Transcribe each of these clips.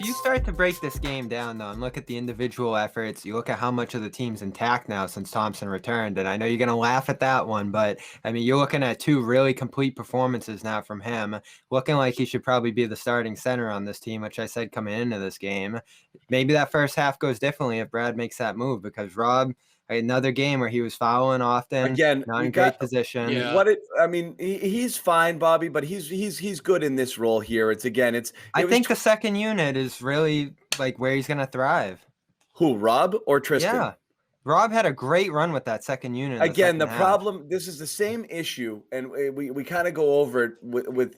If you start to break this game down, though, and look at the individual efforts, you look at how much of the team's intact now since Thompson returned, and I know you're going to laugh at that one, but, I mean, you're looking at 2 really complete performances now from him, looking like he should probably be the starting center on this team, which I said coming into this game. Maybe that first half goes differently if Brad makes that move, because Rob, another game where he was fouling often, Again, not in great position. Yeah. He's fine, Bobby, but he's good in this role here. I think the second unit is really like where he's going to thrive. Who, Rob or Tristan? Yeah. Rob had a great run with that second unit. Again, the problem, this is the same issue, and we kind of go over it with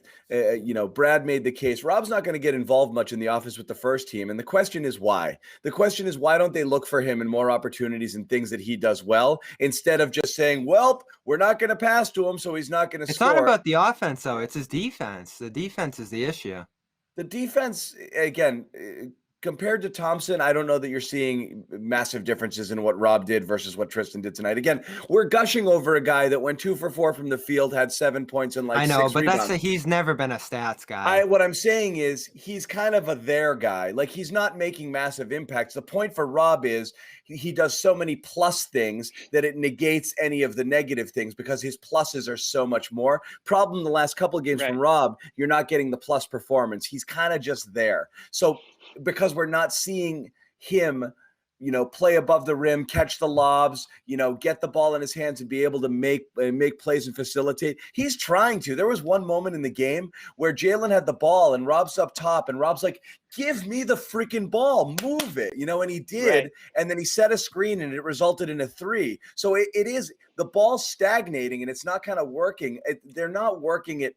Brad made the case. Rob's not going to get involved much in the office with the first team, and the question is why? The question is, why don't they look for him in more opportunities and things that he does well, instead of just saying, well, we're not going to pass to him, so he's not going to score. It's not about the offense, though. It's his defense. The defense is the issue. The defense, again, compared to Thompson, I don't know that you're seeing massive differences in what Rob did versus what Tristan did tonight. Again, we're gushing over a guy that went 2 for 4 from the field, had 7 points and like 6 rebounds. I know, but he's never been a stats guy. What I'm saying is he's kind of a there guy. Like, he's not making massive impacts. The point for Rob is he does so many plus things that it negates any of the negative things because his pluses are so much more. Problem the last couple of games from Rob, you're not getting the plus performance. He's kind of just there. So because we're not seeing him, play above the rim, catch the lobs, get the ball in his hands and be able to make plays and facilitate. He's trying to. There was one moment in the game where Jalen had the ball and Rob's up top and Rob's like, give me the freaking ball, move it, and he did. Right. And then he set a screen and it resulted in a 3. So it is, the ball's stagnating and it's not kind of working. They're not working it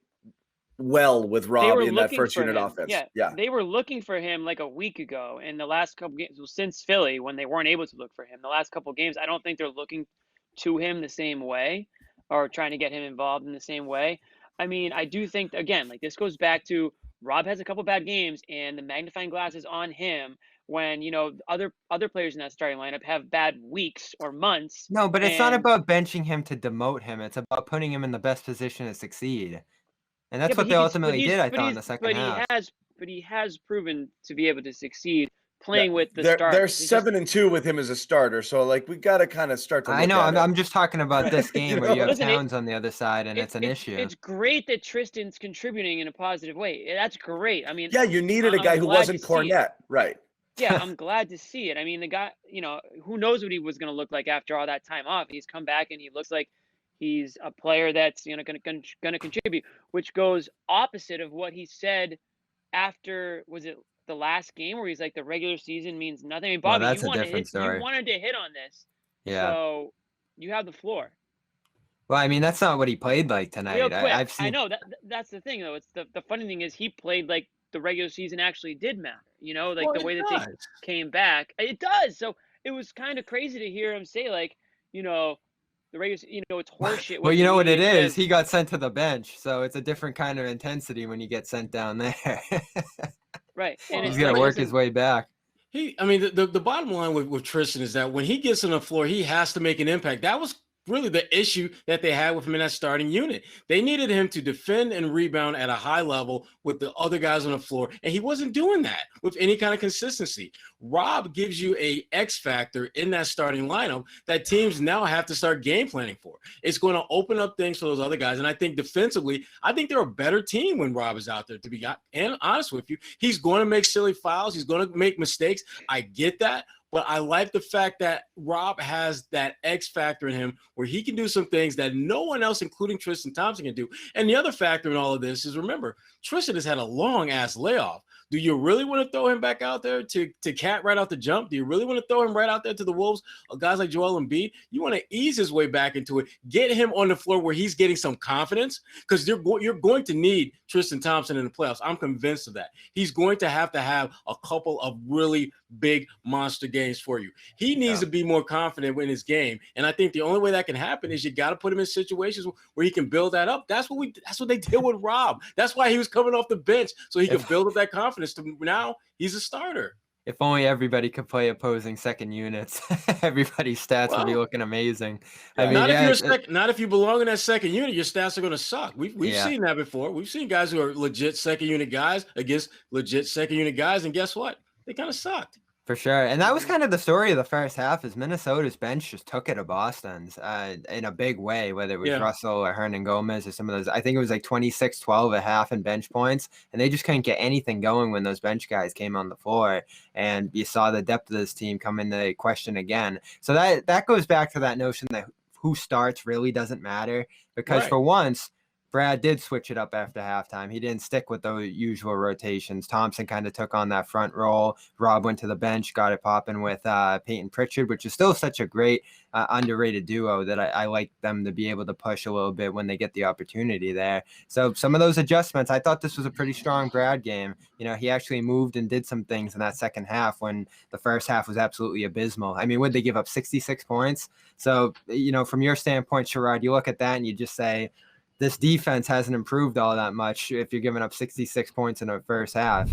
well with Rob in that first unit offense. Yeah, they were looking for him like a week ago in the last couple games since Philly when they weren't able to look for him. The last couple games, I don't think they're looking to him the same way or trying to get him involved in the same way. I mean, I do think, again, like this goes back to Rob has a couple bad games and the magnifying glass is on him when, other players in that starting lineup have bad weeks or months. No, but it's not about benching him to demote him. It's about putting him in the best position to succeed. And that's what they ultimately did, I thought, in the second half. But he has proven to be able to succeed playing with the start. They're 7-2 with him as a starter, so we got to kind of start to. I know. I'm just talking about this game where you have Towns on the other side, and it's an issue. It's great that Tristan's contributing in a positive way. That's great. I mean, yeah, you needed a guy who wasn't Cornette, right? Yeah, I'm glad to see it. I mean, the guy, who knows what he was going to look like after all that time off? He's come back and he looks like he's a player that's going to contribute, which goes opposite of what he said after, was it the last game where he's like, the regular season means nothing. I mean, Bobby, that's a different story. You wanted to hit on this. Yeah. So you have the floor. Well, I mean, that's not what he played like tonight. Real quick, I've seen... I know that's the thing though. It's the funny thing is he played like the regular season actually did matter. The way that they came back, it does. So it was kind of crazy to hear him say the regular, it's horseshit. Well, you know what it is? He got sent to the bench, so it's a different kind of intensity when you get sent down there. Right. And he's got to work his way back. The bottom line with Tristan is that when he gets on the floor, he has to make an impact. That was really the issue that they had with him in that starting unit. They needed him to defend and rebound at a high level with the other guys on the floor, and he wasn't doing that with any kind of consistency. Rob gives you a X factor in that starting lineup that teams now have to start game planning for. It's going to open up things for those other guys, and I think defensively, I think they're a better team when Rob is out there, to be honest with you. He's going to make silly fouls. He's going to make mistakes. I get that. But I like the fact that Rob has that X factor in him where he can do some things that no one else, including Tristan Thompson, can do. And the other factor in all of this is, remember, Tristan has had a long-ass layoff. Do you really want to throw him back out there to Cat right out the jump? Do you really want to throw him right out there to the Wolves, guys like Joel Embiid? You want to ease his way back into it, get him on the floor where he's getting some confidence, because you're going to need Tristan Thompson in the playoffs. I'm convinced of that. He's going to have a couple of really big monster games for you. He needs to be more confident in his game, and I think the only way that can happen is you got to put him in situations where he can build that up. That's what they did with Rob. That's why he was coming off the bench, so he could build up that confidence. Now he's a starter. If only everybody could play opposing second units, everybody's stats would be Well, looking amazing. I Yeah. mean, not if yeah, you're a second, not if you belong in that second unit, your stats are going to suck. We've yeah. seen that before. We've seen guys who are legit second unit guys against legit second unit guys, and guess what? They kind of sucked. For sure. And that was Mhm. kind of the story of the first half is Minnesota's bench just took it to Boston's in a big way, whether it was Yeah, Russell or Hernan Gomez or some of those. I think it was like 26-12 a half in bench points, and they just couldn't get anything going when those bench guys came on the floor. And you saw the depth of this team come into question again. So that goes back to that notion that who starts really doesn't matter, because right. for once, Brad did switch it up after halftime. He didn't stick with the usual rotations. Thompson kind of took on that front role. Rob went to the bench, got it popping with Peyton Pritchard, which is still such a great underrated duo that I like them to be able to push a little bit when they get the opportunity there. So some of those adjustments, I thought this was a pretty strong Brad game. You know, he actually moved and did some things in that second half when the first half was absolutely abysmal. I mean, would they give up 66 points? So, you know, from your standpoint, Sherrod, you look at that and you just say, this defense hasn't improved all that much if you're giving up 66 points in the first half.